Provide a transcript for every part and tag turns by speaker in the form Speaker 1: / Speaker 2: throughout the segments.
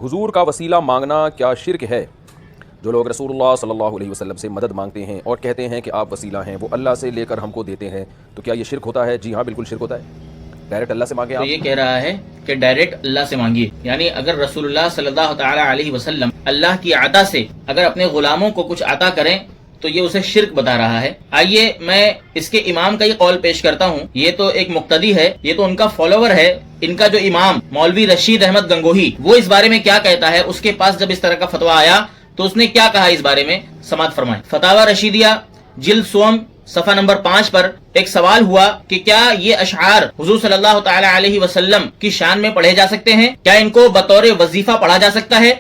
Speaker 1: حضور کا وسیلہ مانگنا کیا شرک ہے؟ جو لوگ رسول اللہ صلی اللہ علیہ وسلم سے مدد مانگتے ہیں اور کہتے ہیں کہ آپ وسیلہ ہیں، وہ اللہ سے لے کر ہم کو دیتے ہیں، تو کیا یہ شرک ہوتا ہے؟ جی ہاں، بالکل شرک ہوتا ہے۔ ڈائریکٹ اللہ سے مانگیں آپ۔
Speaker 2: تو یہ کہہ رہا ہے کہ ڈائریکٹ اللہ سے مانگیے، یعنی اگر رسول اللہ صلی اللہ تعالی علیہ وسلم اللہ کی عطا سے اگر اپنے غلاموں کو کچھ عطا کریں تو یہ اسے شرک بتا رہا ہے۔ آئیے میں اس کے امام کا یہ قول پیش کرتا ہوں۔ یہ تو ایک مقتدی ہے، یہ تو ان کا فالوور ہے۔ ان کا جو امام مولوی رشید احمد گنگوہی، وہ اس بارے میں کیا کہتا ہے، اس کے پاس جب اس طرح کا فتویٰ آیا تو اس نے کیا کہا اس بارے میں، سماعت فرمائیں۔ فتاوی رشیدیہ جلد سوم صفحہ نمبر 5 پر ایک سوال ہوا کہ کیا یہ اشعار حضور صلی اللہ تعالی علیہ وسلم کی شان میں پڑھے جا سکتے ہیں؟ کیا ان کو بطور وظیفہ پڑھا جا سکتا ہے؟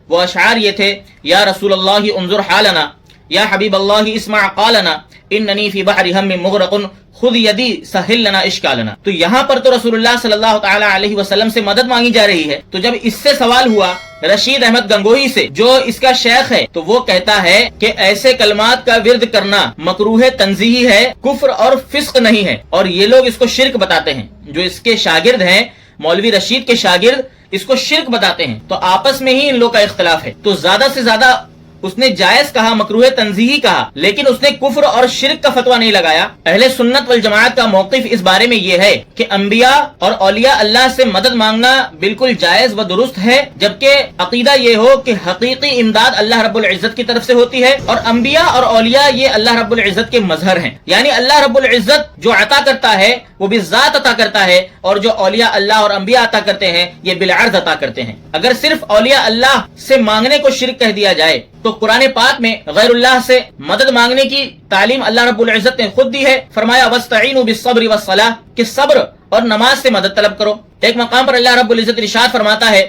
Speaker 2: وہ اشعار یہ تھے: یا رسول اللہ انظر حالنا، یا حبیب اللہ اسمع قالنا، اننی فی بحر ہم مغرق خذ یدی سہل لنا اشکالنا۔ تو یہاں پر تو رسول اللہ صلی اللہ تعالی علیہ وسلم سے مدد مانگی جا رہی ہے۔ تو جب اس سے سوال ہوا رشید احمد گنگوہی سے، جو اس کا شیخ ہے، تو وہ کہتا ہے کہ ایسے کلمات کا ورد کرنا مکروہ تنزیہی ہے، کفر اور فسق نہیں ہے، اور یہ لوگ اس کو شرک بتاتے ہیں۔ جو اس کے شاگرد ہیں، مولوی رشید کے شاگرد، اس کو شرک بتاتے ہیں۔ تو آپس میں ہی ان لوگ کا اختلاف ہے۔ تو زیادہ سے زیادہ اس نے جائز کہا، مکروہ تنزیہی کہا، لیکن اس نے کفر اور شرک کا فتویٰ نہیں لگایا۔ اہل سنت والجماعت کا موقف اس بارے میں یہ ہے کہ انبیاء اور اولیاء اللہ سے مدد مانگنا بالکل جائز و درست ہے، جبکہ عقیدہ یہ ہو کہ حقیقی امداد اللہ رب العزت کی طرف سے ہوتی ہے، اور انبیاء اور اولیاء یہ اللہ رب العزت کے مظہر ہیں۔ یعنی اللہ رب العزت جو عطا کرتا ہے وہ بالذات عطا کرتا ہے، اور جو اولیاء اللہ اور انبیاء عطا کرتے ہیں یہ بالعرض عطا کرتے ہیں۔ اگر صرف اولیاء اللہ سے مانگنے کو شرک کہہ دیا جائے تو قرآن پاک میں غیر اللہ سے مدد مانگنے کی تعلیم اللہ رب العزت نے خود دی ہے۔ فرمایا وَاسْتَعِينُوا بِالصَّبْرِ وَالصَّلَاةِ کہ صبر اور نماز سے مدد طلب کرو۔ ایک مقام پر اللہ رب العزت ارشاد فرماتا ہے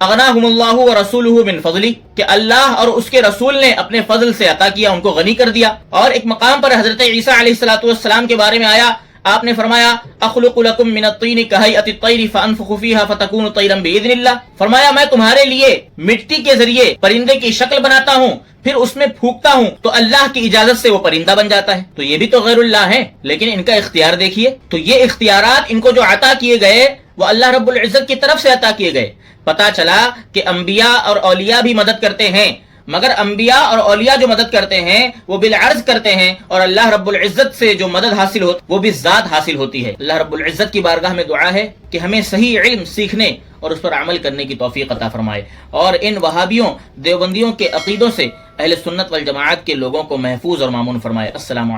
Speaker 2: اغناہم اللہ ورسولہ من فضلہ کہ اللہ اور اس کے رسول نے اپنے فضل سے عطا کیا، ان کو غنی کر دیا۔ اور ایک مقام پر حضرت عیسیٰ علیہ السلام کے بارے میں آیا، آپ نے فرمایا اخلق لکم من الطین کہیئۃ الطیر فانفخ فیہا فتکون طیرا باذن اللہ۔ فرمایا میں تمہارے لیے مٹی کے ذریعے پرندے کی شکل بناتا ہوں، پھر اس میں پھونکتا ہوں تو اللہ کی اجازت سے وہ پرندہ بن جاتا ہے۔ تو یہ بھی تو غیر اللہ ہے، لیکن ان کا اختیار دیکھیے۔ تو یہ اختیارات ان کو جو عطا کیے گئے وہ اللہ رب العزت کی طرف سے عطا کیے گئے۔ پتا چلا کہ انبیاء اور اولیاء بھی مدد کرتے ہیں، مگر انبیاء اور اولیاء جو مدد کرتے ہیں وہ بالعرض کرتے ہیں، اور اللہ رب العزت سے جو مدد حاصل ہو وہ بھی ذات حاصل ہوتی ہے۔ اللہ رب العزت کی بارگاہ میں دعا ہے کہ ہمیں صحیح علم سیکھنے اور اس پر عمل کرنے کی توفیق عطا فرمائے، اور ان وہابیوں دیوبندیوں کے عقیدوں سے اہل سنت والجماعت کے لوگوں کو محفوظ اور مامون فرمائے۔ السلام علیکم۔